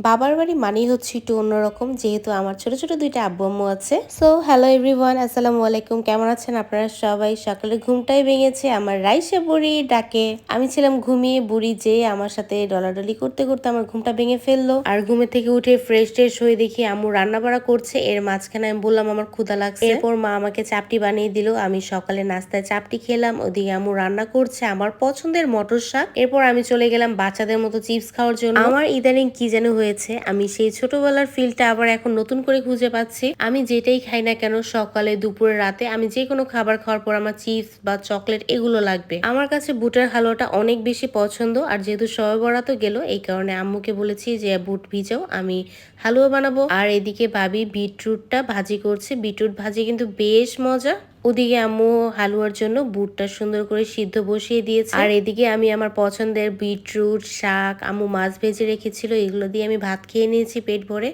বাবার বাড়ি মানেই হচ্ছে একটু অন্যরকম, যেহেতু আমার ছোট ছোট দুইটা আব্বু আম্মু আছে। সো হ্যালো এভরিওয়ান, আসসালামু আলাইকুম। কেমন আছেন আপনারা সবাই? সকালে ঘুমটাই ভেঙেছে আমার রাইসা বুড়ি ডাকে। আমি ছিলাম ঘুমিয়ে, বুড়ি যে আমার সাথে ডলাডলি করতে করতে আমার ঘুমটা ভেঙে ফেললো। আর ঘুমের থেকে উঠে ফ্রেশ ট্রেশ হয়ে দেখি আম্মু রান্না বাড়া করছে। এর মাঝখানে আমি বললাম আমার ক্ষুধা লাগছে। এরপর মা আমাকে চাপটি বানিয়ে দিল। আমি সকালে নাস্তায় চাপটি খেলাম, ওদিকে আম্মু রান্না করছে আমার পছন্দের মটর শাক। এরপর আমি চলে গেলাম বাচ্চাদের মতো চিপস খাওয়ার জন্য। আমার ইদানিং কি যেন হয়েছে, আমি সেই ছোটবেলার ফিলটা আবার এখন নতুন করে খুঁজে পাচ্ছি। আমি যেটাই খাই না কেন, সকালে দুপুরে রাতে, আমি যে কোনো খাবার খাওয়ার পর আমার চিপস বা চকলেট এগুলো লাগবে। আমার কাছে বুটের হালুয়াটা অনেক বেশি পছন্দ। আর যেহেতু সবে বরাত গেল, এই কারণে আম্মুকে বলেছি যে বুট ভিজাও, আমি হালুয়া বানাবো। আর এদিকে ভাবি বিটরুটটা ভাজি করছে। বিটরুট ভাজি কিন্তু বেশ মজা। ওদিকে আম্মু হালুয়ার জন্য বুটটা সুন্দর করে সিদ্ধ বসিয়ে দিয়েছে। আর এদিকে আমি আমার পছন্দের বিটরুট শাক, আম্মু মাছ ভেজে রেখেছিল, এগুলো দিয়ে আমি ভাত খেয়ে নিয়েছি পেট ভরে।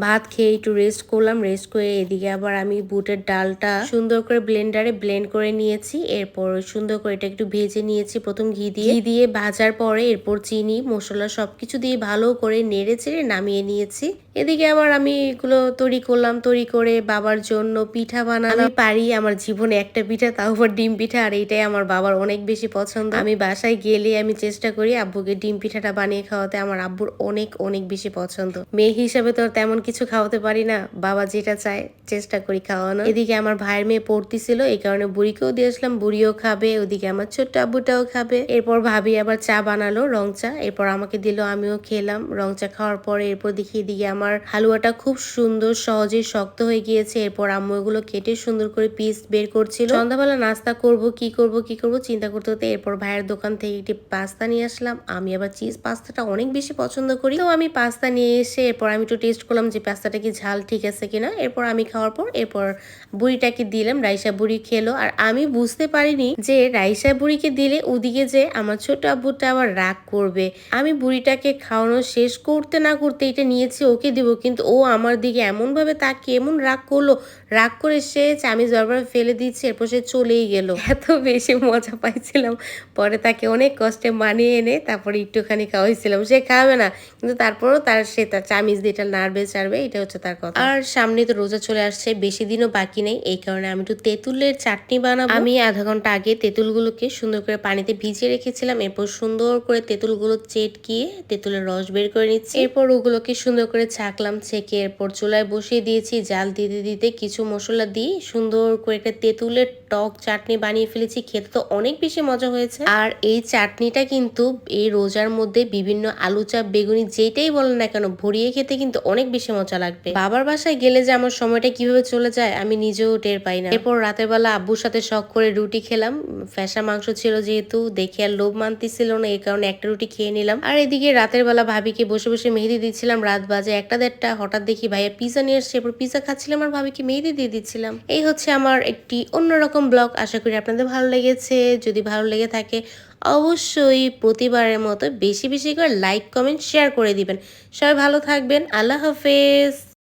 ভাত খেয়ে একটু রেস্ট করলাম। রেস্ট করে এদিকে আবার আমি বুটের ডালটা সুন্দর করে ব্লেন্ডারে ব্লেন্ড করে নিয়েছি। এরপর সুন্দর করে এটা একটু ভেজে নিয়েছি প্রথম ঘি দিয়ে ভাজার পরে এরপর চিনি মশলা সবকিছু দিয়ে ভালো করে নেড়ে চেড়ে নামিয়ে নিয়েছি। এদিকে আবার আমি এগুলো তৈরি করলাম। তৈরি করে বাবার জন্য পিঠা বানালাম। আমি পারি আমার জীবনে একটা পিঠা, তাও আবার ডিম পিঠা, আর এইটাই আমার বাবার অনেক বেশি পছন্দ। আমি বাসায় গেলে আমি চেষ্টা করি আব্বুকে ডিম পিঠাটা বানিয়ে খাওয়াতে। আমার আব্বুর অনেক অনেক বেশি পছন্দ। মেয়ে হিসাবে তো আর তেমন কিছু খাওয়াতে পারি না, বাবা যেটা চায় চেষ্টা করি খাওয়ানো। এদিকে আমার ভাইয়ের মেয়ে পড়তেছিল, এই কারণে বুড়িকেও দিয়ে আসলাম, বুড়িও খাবে। ওদিকে আমার ছোট্ট আব্বুটাও খাবে। এরপর ভাবি আবার চা বানালো, রং চা। এরপর আমাকে দিল, আমিও খেলাম। রং চা খাওয়ার পরে এরপর দেখি এদিকে আমার হালুয়াটা খুব সুন্দর সহজেই শক্ত হয়ে গিয়েছে। এরপর আম্মু এগুলো কেটে সুন্দর করে পিস বের করছিল। সন্ধ্যাবেলা নাস্তা করব কি করব চিন্তা করতে হতে এরপর ভাইয়ের দোকান থেকে একটি পাস্তা নিয়ে আসলাম। আমি আবার চিজ পাস্তাটা অনেক বেশি পছন্দ করি, তো আমি পাস্তা নিয়ে এসে এরপর আমি একটু টেস্ট করলাম যে পাস্তাটা কি ঝাল ঠিক আছে কিনা। এরপর আমি খাওয়ার পর এরপর বুড়িটাকে দিলাম, রাইসা বুড়ি খেলো। আর আমি বুঝতে পারিনি যে রাইসা বুড়িকে দিলে ওদিকে যে আমার ছোট আব্বুটা আবার রাগ করবে। আমি বুড়িটাকে খাওয়ানো শেষ করতে না করতে এটা নিয়েছি ওকে দিব, কিন্তু ও আমার দিকে এমন ভাবে তাকিয়ে এমন রাগ করলো, রাগ করে সে চামিচ বারবার ফেলে দিচ্ছে। এরপর সে চলেই গেল। এত বেশি মজা পাইছিলাম। পরে তাকে অনেক কষ্টে মানিয়ে এনে তারপরে একটুখানি খাওয়াইছিলাম। সে খাবে না, কিন্তু তারপরও সে তার চামিচ দিয়ে এটা নাড়বে চাড়বে, এটা হচ্ছে তার কথা। আর সামনে তো রোজা চলে আসছে, বেশি দিনও বাকি নেই, এই কারণে আমি একটু তেঁতুলের চাটনি বানাবো। আমি আধা ঘন্টা আগে তেঁতুলগুলোকে সুন্দর করে পানিতে ভিজিয়ে রেখেছিলাম। এরপর সুন্দর করে তেঁতুলগুলো চেটকিয়ে তেঁতুলের রস বের করে নিচ্ছি। এরপর ওগুলোকে সুন্দর করে ছাকলাম, ছেঁকে এরপর চুলায় বসিয়ে দিয়েছি। জাল দিতে দিতে কিছু মশলা দিয়ে সুন্দর করে একটা তেঁতুলের টক চাটনি বানিয়ে ফেলেছি। খেতে তো অনেক বেশি মজা হয়েছে। আর এই চাটনিটা কিন্তু এই রোজার মধ্যে বিভিন্ন আলু চাপ বেগুনি যেটাই বলেন না কেন ভরিয়ে খেতে কিন্তু অনেক বেশি মজা লাগবে। বাবার বাসায় গেলে যে আমার সময়টা কিভাবে চলে যায় আমি নিজেও টের পাই না। এরপর রাতের বেলা আব্বুর সাথে শখ করে রুটি খেলাম। ফ্যাসা মাংস ছিল যেহেতু, দেখে আর লোভ মানতেছিল না, এই কারণে একটা রুটি খেয়ে নিলাম। আর এদিকে রাতের বেলা ভাবিকে বসে বসে মেহেদি দিচ্ছিলাম। রাত বাজে 1টা 1:30, হঠাৎ দেখি ভাইয়া পিজা নিয়ে আসছে। এরপর পিজা খাচ্ছিলাম আর ভাবিকে মেহেদি দিয়ে দিচ্ছিলাম। এই হচ্ছে আমার একটি অন্যরকম ব্লগ। আশা করি আপনাদের ভালো লেগেছে। যদি ভালো লেগে থাকে অবশ্যই প্রতিবারের মতো বেশি বেশি করে লাইক কমেন্ট শেয়ার করে দিবেন। সবাই ভালো থাকবেন। আল্লাহ হাফেজ।